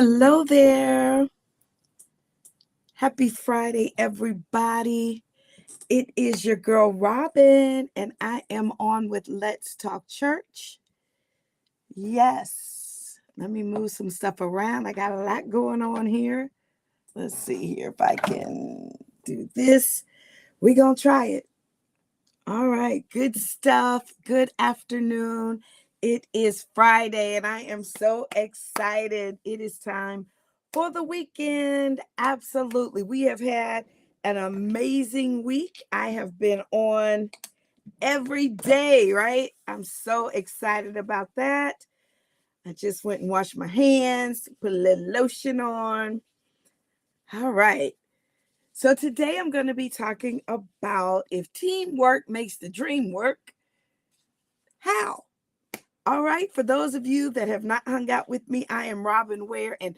Hello there. Happy Friday, everybody. It is your girl Robin, and I am on with Let's Talk Church. Yes. Let me move some stuff around. I got a lot going on here. Let's see here if I can do this. We're going to try it. All right. Good stuff. Good afternoon. It is Friday, and I am so excited. It is time for the weekend. Absolutely. We have had an amazing week. I have been on every day, right? I'm so excited about that. I just went and washed my hands, put a little lotion on. All right. So today I'm going to be talking about if teamwork makes the dream work, how? All right. For those of you that have not hung out with me, I am Robin Ware, and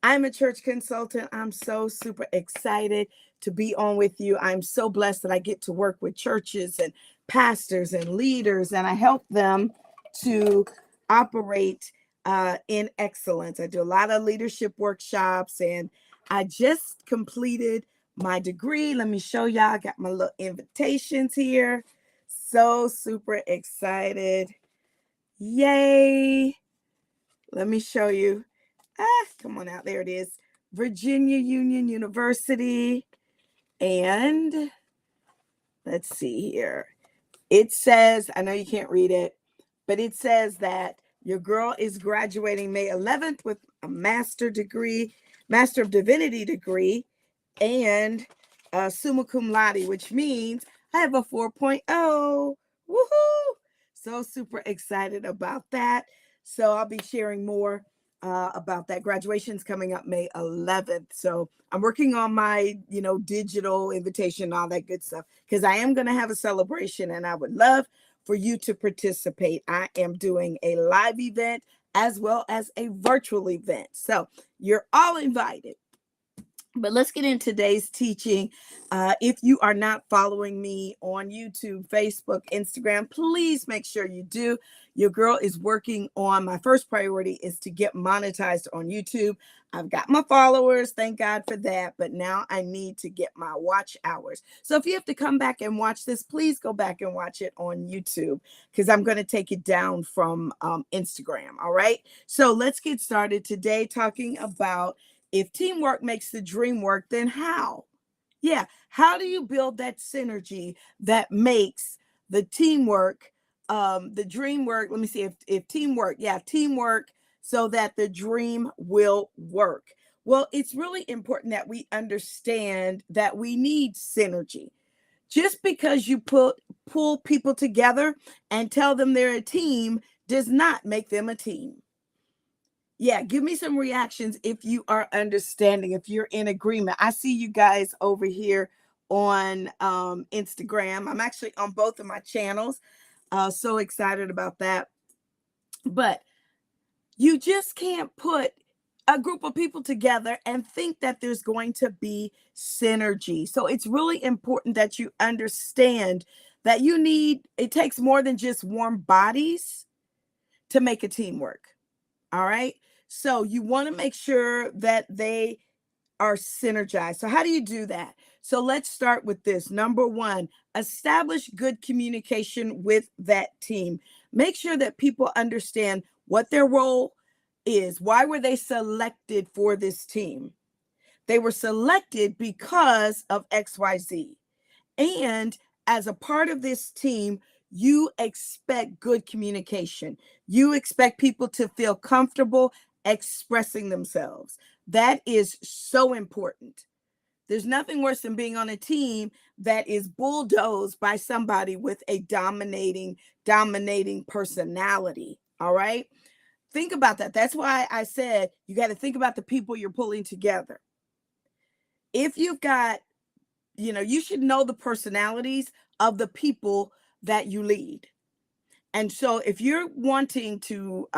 I'm a church consultant. I'm so super excited to be on with you. I'm so blessed that I get to work with churches and pastors and leaders, and I help them to operate in excellence. I do a lot of leadership workshops, and I just completed my degree. Let me show y'all. I got my little invitations here. So super excited. Yay. Let me show you. Come on out. There it is. Virginia Union University. And let's see here. It says, I know you can't read it, but it says that your girl is graduating May 11th with a Master of Divinity degree, and summa cum laude, which means I have a 4.0. Woohoo! So super excited about that. So I'll be sharing more about that. Graduation's coming up May 11th. So I'm working on my, digital invitation, all that good stuff, because I am going to have a celebration and I would love for you to participate. I am doing a live event as well as a virtual event. So you're all invited. But let's get into today's teaching. If you are not following me on YouTube, Facebook, Instagram, please make sure you do. Your girl is working on, my first priority is to get monetized on YouTube. I've got my followers, thank God for that, but now I need to get my watch hours. So if you have to come back and watch this, please go back and watch it on YouTube, because I'm going to take it down from Instagram, all right? So let's get started today talking about if teamwork makes the dream work, then how? Yeah, how do you build that synergy that makes the teamwork, the dream work? Let me see if teamwork, teamwork, so that the dream will work. Well, it's really important that we understand that we need synergy. Just because you pull people together and tell them they're a team does not make them a team. Yeah, give me some reactions if you are understanding, if you're in agreement. I see you guys over here on Instagram. I'm actually on both of my channels. So excited about that. But you just can't put a group of people together and think that there's going to be synergy. So it's really important that you understand that it takes more than just warm bodies to make a team work. All right. So you want to make sure that they are synergized. So how do you do that? So let's start with this. Number one, establish good communication with that team. Make sure that people understand what their role is. Why were they selected for this team? They were selected because of XYZ. And as a part of this team, you expect good communication. You expect people to feel comfortable expressing themselves. That is so important. There's nothing worse than being on a team that is bulldozed by somebody with a dominating personality. All right. Think about that. That's why I said you got to think about the people you're pulling together. If you've got, you should know the personalities of the people that you lead. And so if you're wanting to,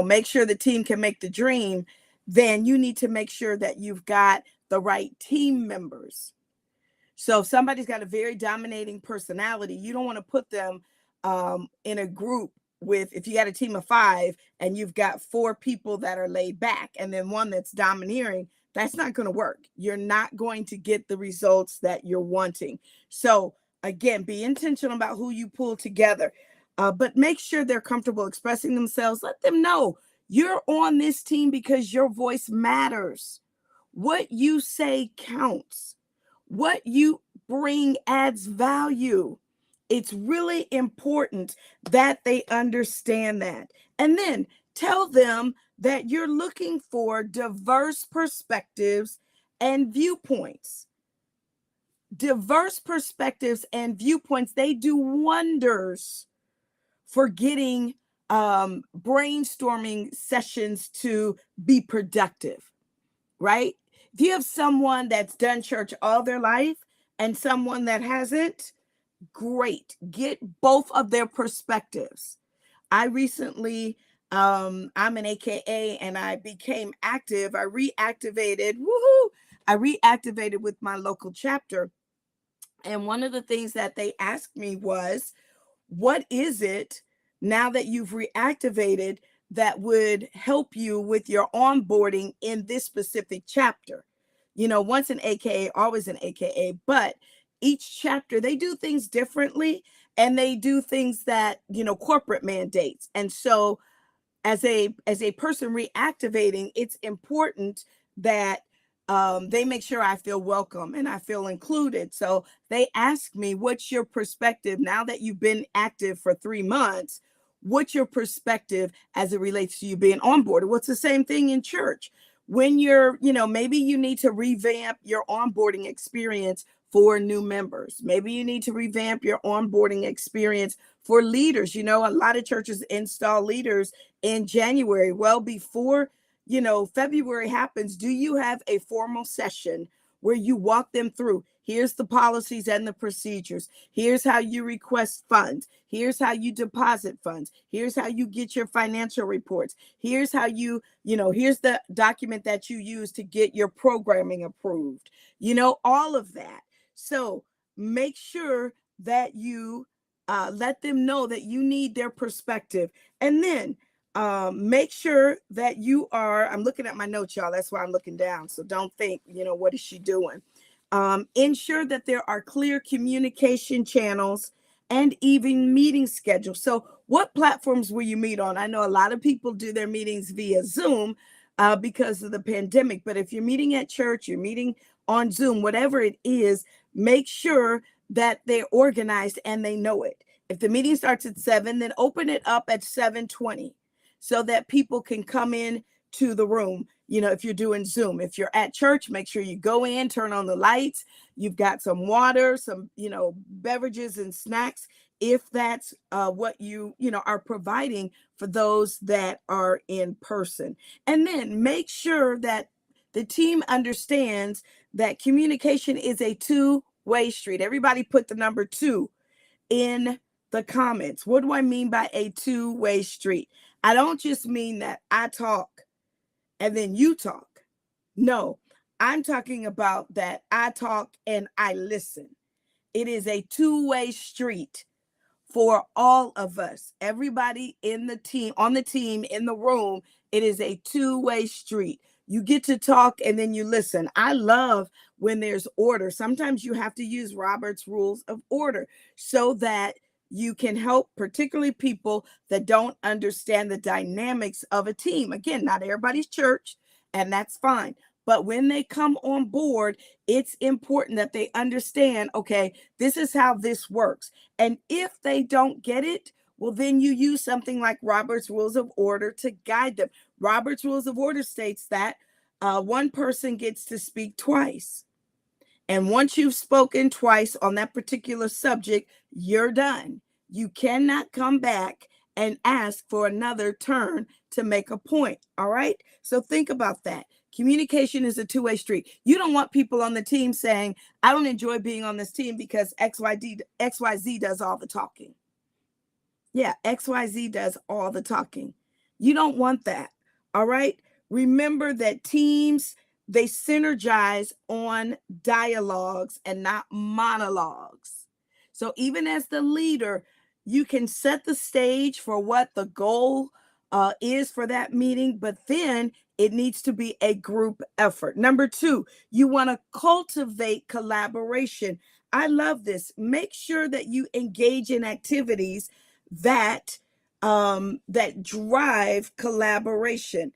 make sure the team can make the dream, then you need to make sure that you've got the right team members. So if somebody's got a very dominating personality, you don't want to put them in a group with, if you got a team of 5 and you've got 4 people that are laid back and then one that's domineering, that's not going to work. You're not going to get the results that you're wanting. So again, be intentional about who you pull together, but make sure they're comfortable expressing themselves. Let them know you're on this team because your voice matters. What you say counts. What you bring adds value. It's really important that they understand that. And then tell them that you're looking for diverse perspectives and viewpoints. Diverse perspectives and viewpoints, they do wonders for getting brainstorming sessions to be productive, right? If you have someone that's done church all their life and someone that hasn't, great. Get both of their perspectives. I recently, I'm an AKA and I became active. I reactivated, woohoo! I reactivated with my local chapter. And one of the things that they asked me was, what is it now that you've reactivated that would help you with your onboarding in this specific chapter? You know, once an AKA, always an AKA, but each chapter, they do things differently and they do things that, you know, corporate mandates. And so as a person reactivating, it's important that they make sure I feel welcome and I feel included. So they ask me, what's your perspective now that you've been active for 3 months? What's your perspective as it relates to you being onboarded? What's the same thing in church? When you're, you know, maybe you need to revamp your onboarding experience for new members. Maybe you need to revamp your onboarding experience for leaders. You know, a lot of churches install leaders in January. Well, before, you know, February happens, do you have a formal session where you walk them through? Here's the policies and the procedures. Here's how you request funds. Here's how you deposit funds. Here's how you get your financial reports. Here's how you know, here's the document that you use to get your programming approved. You know, all of that. So make sure that you let them know that you need their perspective. And then make sure that you are, I'm looking at my notes, y'all. That's why I'm looking down. So don't think, you know, what is she doing? Ensure that there are clear communication channels and even meeting schedules. So what platforms will you meet on? I know a lot of people do their meetings via Zoom because of the pandemic. But if you're meeting at church, you're meeting on Zoom, whatever it is, make sure that they're organized and they know it. If the meeting starts at 7, then open it up at 7:20 so that people can come in to the room. You know, if you're doing Zoom, if you're at church, make sure you go in, turn on the lights. You've got some water, some, you know, beverages and snacks, if that's what you know, are providing for those that are in person. And then make sure that the team understands that communication is a two-way street. Everybody put the number 2 in the comments. What do I mean by a two-way street? I don't just mean that I talk and then you talk. No, I'm talking about that I talk and I listen. It is a two-way street for all of us. Everybody in the team, on the team, in the room, it is a two-way street. You get to talk and then you listen. I love when there's order. Sometimes you have to use Robert's Rules of Order so that you can help, particularly people that don't understand the dynamics of a team. Again, not everybody's church, and that's fine. But when they come on board, it's important that they understand, okay, this is how this works. And if they don't get it, well, then you use something like Robert's Rules of Order to guide them. Robert's Rules of Order states that one person gets to speak twice. And once you've spoken twice on that particular subject, you're done. You cannot come back and ask for another turn to make a point. All right. So think about that. Communication is a two-way street. You don't want people on the team saying, I don't enjoy being on this team because XYZ does all the talking. Yeah, XYZ does all the talking. You don't want that. All right. Remember that teams, they synergize on dialogues and not monologues. So even as the leader, you can set the stage for what the goal is for that meeting, but then it needs to be a group effort. Number 2, you want to cultivate collaboration. I love this. Make sure that you engage in activities that that drive collaboration.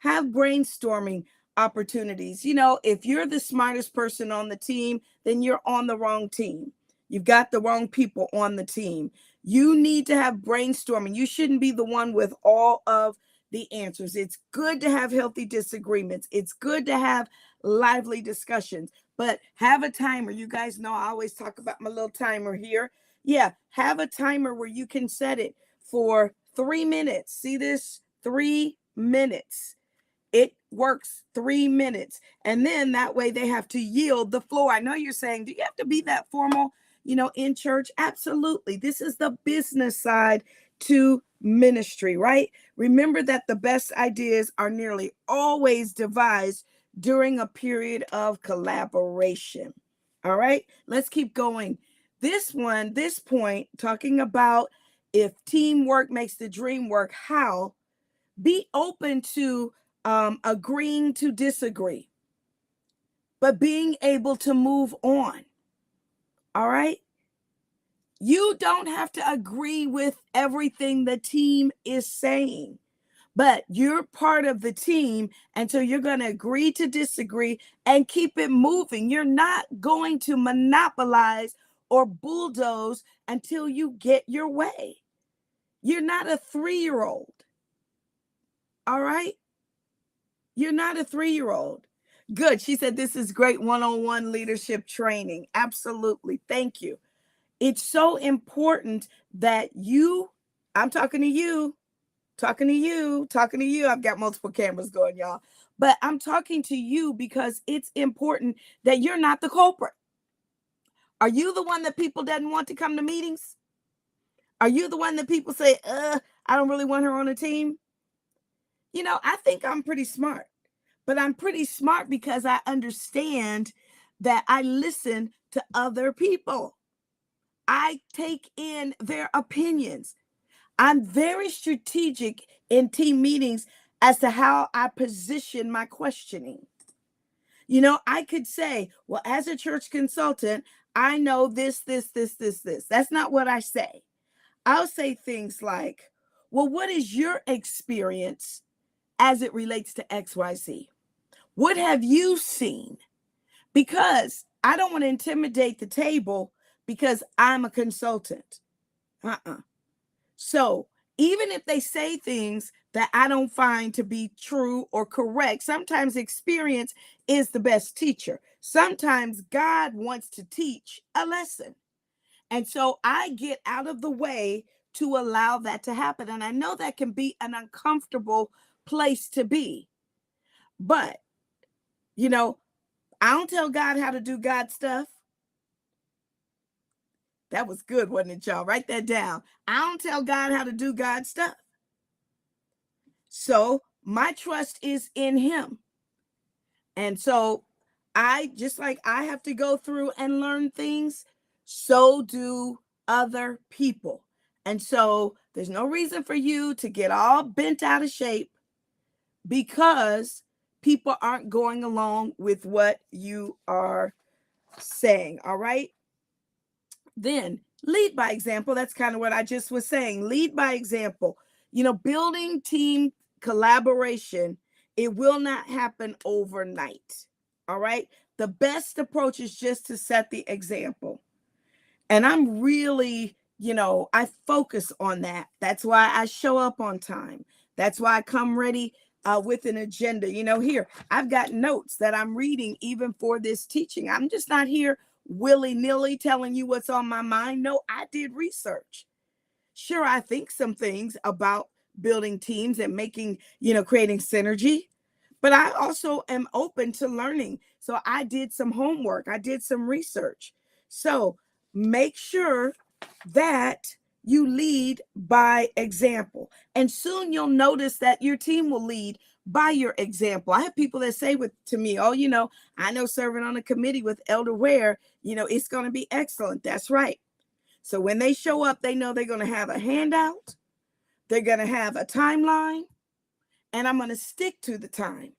Have brainstorming opportunities. If you're the smartest person on the team, then you're on the wrong team. You've got the wrong people on the team. You need to have brainstorming. You shouldn't be the one with all of the answers. It's good to have healthy disagreements. It's good to have lively discussions, but have a timer. You guys know I always talk about my little timer here. Yeah, have a timer where you can set it for 3 minutes. See this? 3 minutes. It works 3 minutes. And then that way they have to yield the floor. I know you're saying, do you have to be that formal, in church? Absolutely. This is the business side to ministry, right? Remember that the best ideas are nearly always devised during a period of collaboration. All right, let's keep going. This point, talking about if teamwork makes the dream work, how? Be open to agreeing to disagree, but being able to move on. All right? You don't have to agree with everything the team is saying, but you're part of the team. And so you're going to agree to disagree and keep it moving. You're not going to monopolize or bulldoze until you get your way. You're not a 3-year-old. All right? You're not a 3-year-old. Good. She said, this is great one-on-one leadership training. Absolutely. Thank you. It's so important that I'm talking to you. I've got multiple cameras going, y'all. But I'm talking to you because it's important that you're not the culprit. Are you the one that people doesn't want to come to meetings? Are you the one that people say, I don't really want her on the team? I think I'm pretty smart. But I'm pretty smart because I understand that I listen to other people. I take in their opinions. I'm very strategic in team meetings as to how I position my questioning. I could say, well, as a church consultant, I know this. That's not what I say. I'll say things like, well, what is your experience as it relates to XYZ? What have you seen? Because I don't want to intimidate the table because I'm a consultant. So even if they say things that I don't find to be true or correct, sometimes experience is the best teacher. Sometimes God wants to teach a lesson. And so I get out of the way to allow that to happen. And I know that can be an uncomfortable place to be. But I don't tell God how to do God stuff. That was good, wasn't it, y'all? Write that down. I don't tell God how to do God stuff. So my trust is in him. And so just like I have to go through and learn things, so do other people. And so there's no reason for you to get all bent out of shape because people aren't going along with what you are saying. All right. Then lead by example. That's kind of what I just was saying. Lead by example. Building team collaboration, it will not happen overnight. All right. The best approach is just to set the example. And I'm really, I focus on that. That's why I show up on time. That's why I come ready with an agenda. Here, I've got notes that I'm reading even for this teaching. I'm just not here willy-nilly telling you what's on my mind. No, I did research. Sure, I think some things about building teams and making, creating synergy, but I also am open to learning. So I did some homework. I did some research. So make sure that you lead by example. And soon you'll notice that your team will lead by your example. I have people that say to me, oh, I know serving on a committee with Elder Ware, it's going to be excellent. That's right. So when they show up, they know they're going to have a handout, they're going to have a timeline, and I'm going to stick to the time.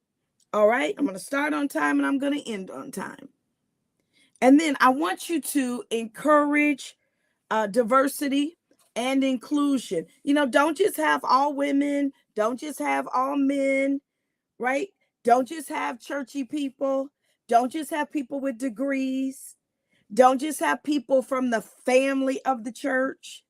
All right? I'm going to start on time and I'm going to end on time. And then I want you to encourage diversity and inclusion. Don't just have all women, don't just have all men, right? Don't just have churchy people, don't just have people with degrees, don't just have people from the family of the church,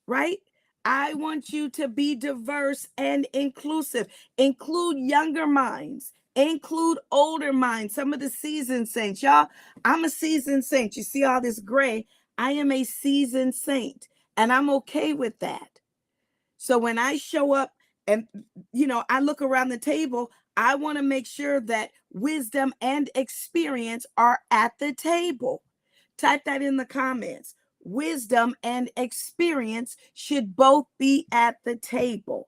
right? I want you to be diverse and inclusive. Include younger minds, include older minds, some of the seasoned saints. Y'all, I'm a seasoned saint. You see all this gray? I am a seasoned saint, and I'm okay with that. So when I show up and, I look around the table, I want to make sure that wisdom and experience are at the table. Type that in the comments. Wisdom and experience should both be at the table.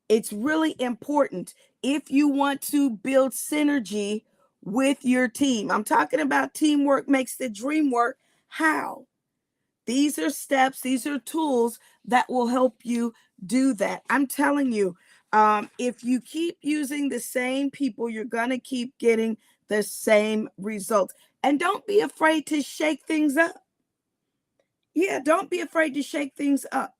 It's really important if you want to build synergy with your team. I'm talking about teamwork makes the dream work. How? These are steps, these are tools that will help you do that. I'm telling you, if you keep using the same people, you're going to keep getting the same results. And don't be afraid to shake things up. Yeah, don't be afraid to shake things up.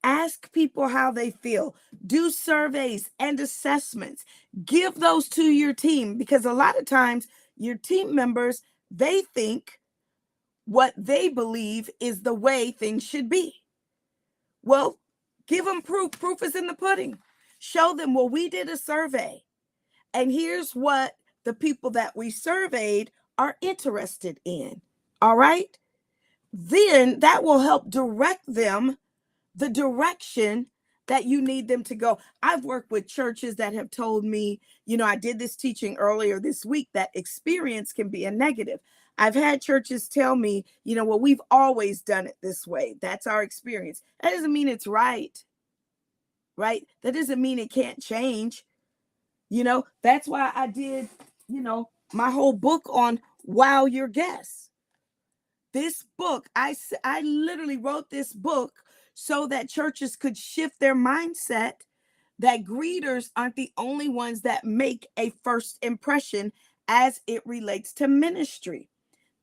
Ask people how they feel. Do surveys and assessments. Give those to your team, because a lot of times your team members, they think what they believe is the way things should be. Well, give them proof. Proof is in the pudding. Show them, well, we did a survey, and here's what the people that we surveyed are interested in. All right? Then that will help direct them the direction that you need them to go. I've worked with churches that have told me, I did this teaching earlier this week, that experience can be a negative. I've had churches tell me, well, we've always done it this way. That's our experience. That doesn't mean it's right? That doesn't mean it can't change. That's why I did, my whole book on Wow Your Guests. This book, I literally wrote this book so that churches could shift their mindset that greeters aren't the only ones that make a first impression as it relates to ministry.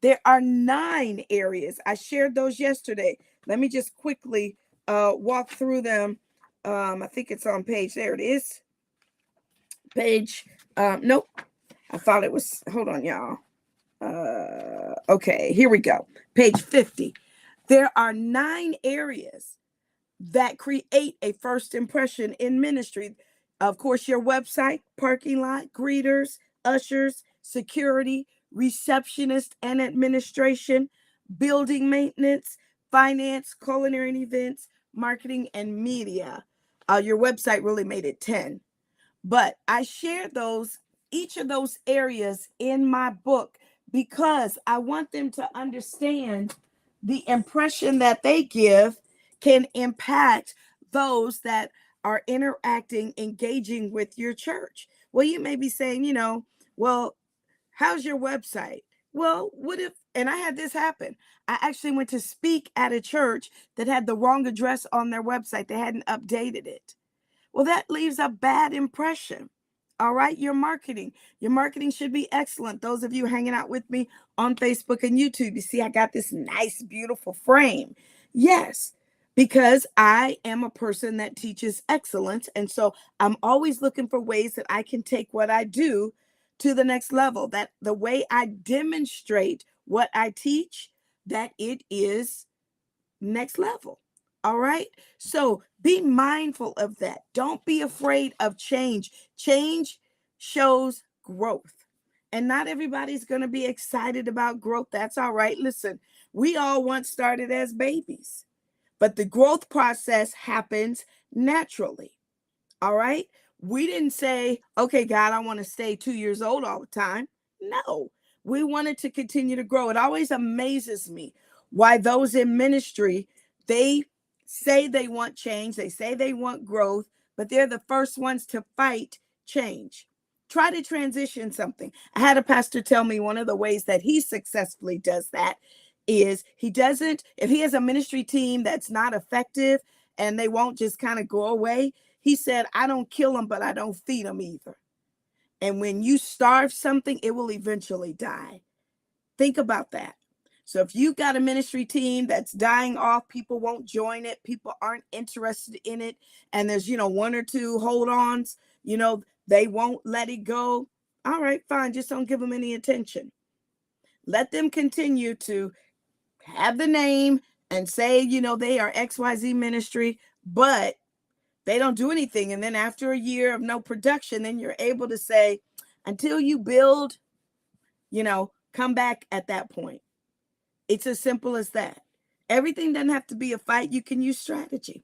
There are 9 areas. I shared those yesterday. Let me just quickly walk through them. I think it's on page, there it is. Page, nope. I thought it was, hold on, y'all. Okay, here we go. Page 50. There are 9 areas that create a first impression in ministry. Of course, your website, parking lot, greeters, ushers, security, receptionist and administration, building maintenance, finance, culinary and events, marketing, and media. Your website really made it 10. But I shared each of those areas in my book because I want them to understand the impression that they give can impact those that are interacting, engaging with your church. Well, you may be saying, well, how's your website? Well, what if, and I had this happen. I actually went to speak at a church that had the wrong address on their website. They hadn't updated it. Well, that leaves a bad impression. All right, your marketing should be excellent. Those of you hanging out with me on Facebook and YouTube, you see I got this nice, beautiful frame. Yes, because I am a person that teaches excellence. And so I'm always looking for ways that I can take what I do to the next level, that the way I demonstrate what I teach, that it is next level. All right. So be mindful of that. Don't be afraid of change. Change shows growth. And not everybody's going to be excited about growth. That's all right. Listen, we all once started as babies, but the growth process happens naturally. All right. We didn't say, okay, God, I want to stay 2 years old all the time. No, we wanted to continue to grow. It always amazes me why those in ministry, they say they want change, they say they want growth, but they're the first ones to fight change. Try to transition something. I had a pastor tell me one of the ways that he successfully does that is he doesn't, if he has a ministry team that's not effective and they won't just kind of go away, he said, I don't kill them, but I don't feed them either. And when you starve something, it will eventually die. Think about that. So if you've got a ministry team that's dying off, people won't join it, people aren't interested in it, and there's, one or two hold-ons, they won't let it go. All right, fine, just don't give them any attention. Let them continue to have the name and say, they are XYZ ministry, but they don't do anything. And then after a year of no production, then you're able to say, until you build, come back at that point. It's as simple as that. Everything doesn't have to be a fight. You can use strategy.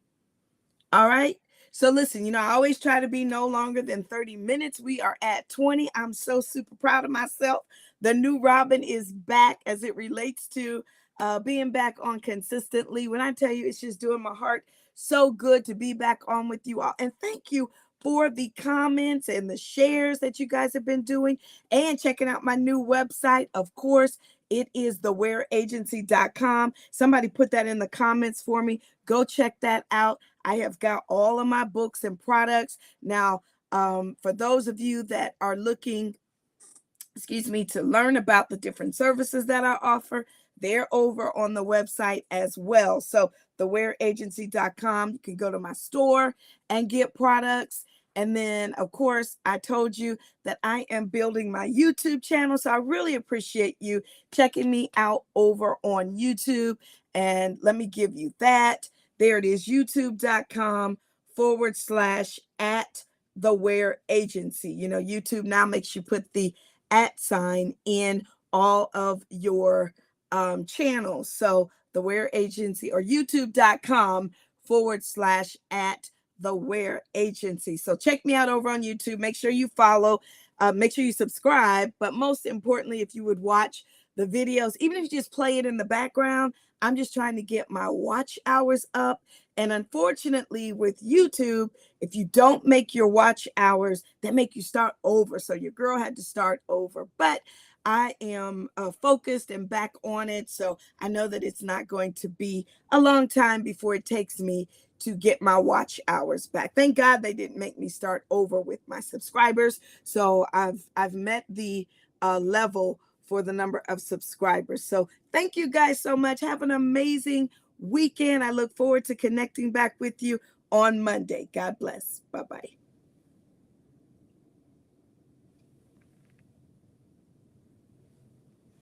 All right. So listen, I always try to be no longer than 30 minutes. We are at 20. I'm so super proud of myself. The new Robin is back as it relates to being back on consistently. When I tell you, it's just doing my heart so good to be back on with you all. And thank you for the comments and the shares that you guys have been doing and checking out my new website. Of course, it is thewearagency.com. Somebody put that in the comments for me. Go check that out. I have got all of my books and products. Now, for those of you that are looking, to learn about the different services that I offer, they're over on the website as well. So thewearagency.com, you can go to my store and get products. And then, of course, I told you that I am building my YouTube channel. So I really appreciate you checking me out over on YouTube. And let me give you that. There it is, youtube.com/@thewearagency. YouTube now makes you put the @ in all of your channels. So the Wear Agency, or youtube.com/@thewearagency. So check me out over on YouTube. Make sure you follow, make sure you subscribe. But most importantly, if you would watch the videos, even if you just play it in the background, I'm just trying to get my watch hours up. And unfortunately with YouTube, if you don't make your watch hours, they make you start over. So your girl had to start over. But I am focused and back on it. So I know that it's not going to be a long time before it takes me to get my watch hours back. Thank God they didn't make me start over with my subscribers. So I've met the level for the number of subscribers. So thank you guys so much. Have an amazing weekend. I look forward to connecting back with you on Monday. God bless. Bye-bye.